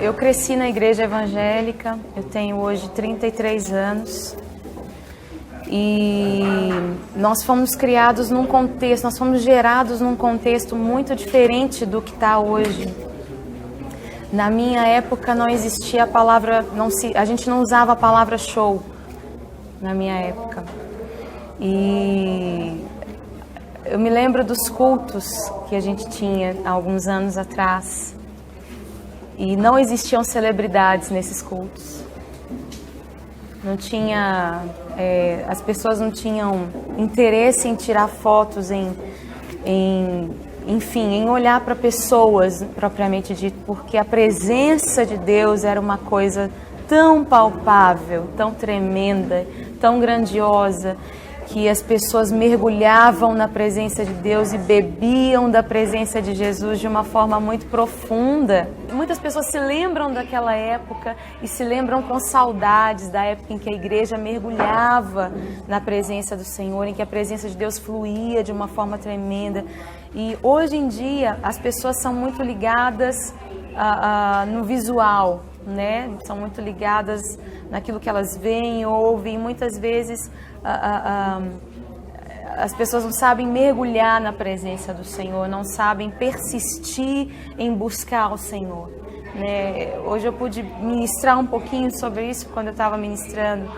Eu cresci na igreja evangélica, eu tenho hoje 33 anos e nós fomos criados num contexto, nós fomos gerados num contexto muito diferente do que está hoje. Na minha época não existia a palavra, a gente não usava a palavra show na minha época. E eu me lembro dos cultos que a gente tinha há alguns anos atrás. E não existiam celebridades nesses cultos. Não tinha, as pessoas não tinham interesse em tirar fotos, enfim, em olhar para pessoas propriamente dito, porque a presença de Deus era uma coisa tão palpável, tão tremenda, tão grandiosa, que as pessoas mergulhavam na presença de Deus e bebiam da presença de Jesus de uma forma muito profunda. Muitas pessoas se lembram daquela época e se lembram com saudades da época em que a igreja mergulhava na presença do Senhor, em que a presença de Deus fluía de uma forma tremenda. E hoje em dia as pessoas são muito ligadas no visual, né? São muito ligadas naquilo que elas veem, ouvem, muitas vezes as pessoas não sabem mergulhar na presença do Senhor, não sabem persistir em buscar o Senhor, né? Hoje eu pude ministrar um pouquinho sobre isso quando eu estava ministrando,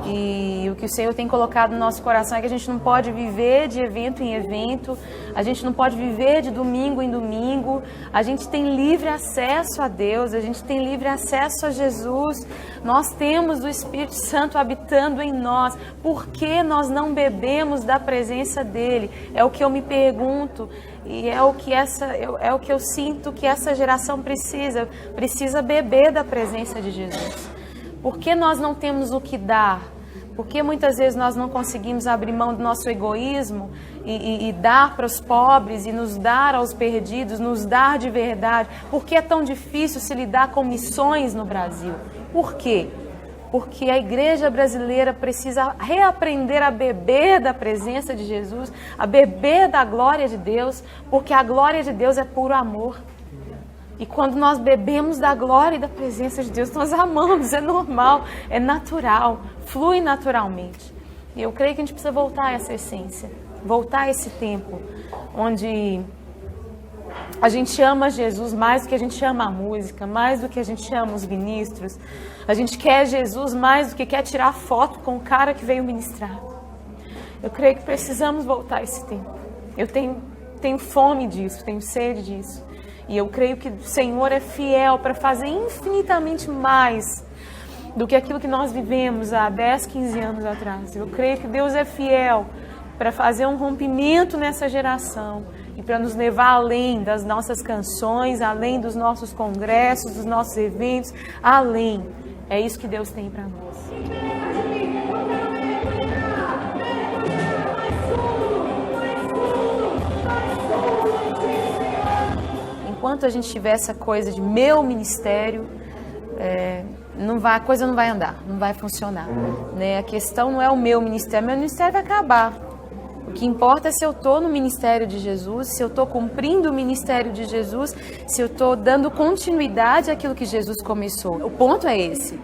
e o que o Senhor tem colocado no nosso coração é que a gente não pode viver de evento em evento, a gente não pode viver de domingo em domingo, a gente tem livre acesso a Deus, a gente tem livre acesso a Jesus, nós temos o Espírito Santo habitando em nós. Por que nós não bebemos da presença dele? É o que eu me pergunto e é o que eu sinto que essa geração precisa beber da presença de Jesus. Por que nós não temos o que dar? Por que muitas vezes nós não conseguimos abrir mão do nosso egoísmo e dar para os pobres e nos dar aos perdidos, nos dar de verdade? Por que é tão difícil se lidar com missões no Brasil? Por quê? Porque a igreja brasileira precisa reaprender a beber da presença de Jesus, a beber da glória de Deus, porque a glória de Deus é puro amor. E quando nós bebemos da glória e da presença de Deus, nós amamos, é normal, é natural, flui naturalmente. E eu creio que a gente precisa voltar a essa essência, voltar a esse tempo onde a gente ama Jesus mais do que a gente ama a música, mais do que a gente ama os ministros. A gente quer Jesus mais do que quer tirar foto com o cara que veio ministrar. Eu creio que precisamos voltar a esse tempo. Eu tenho fome disso, tenho sede disso. E eu creio que o Senhor é fiel para fazer infinitamente mais do que aquilo que nós vivemos há 10, 15 anos atrás. Eu creio que Deus é fiel para fazer um rompimento nessa geração e para nos levar além das nossas canções, além dos nossos congressos, dos nossos eventos, além. É isso que Deus tem para nós. Enquanto a gente tiver essa coisa de meu ministério, a coisa não vai andar, não vai funcionar, né? A questão não é o meu ministério vai acabar. O que importa é se eu estou no ministério de Jesus, se eu estou cumprindo o ministério de Jesus, se eu estou dando continuidade àquilo que Jesus começou. O ponto é esse.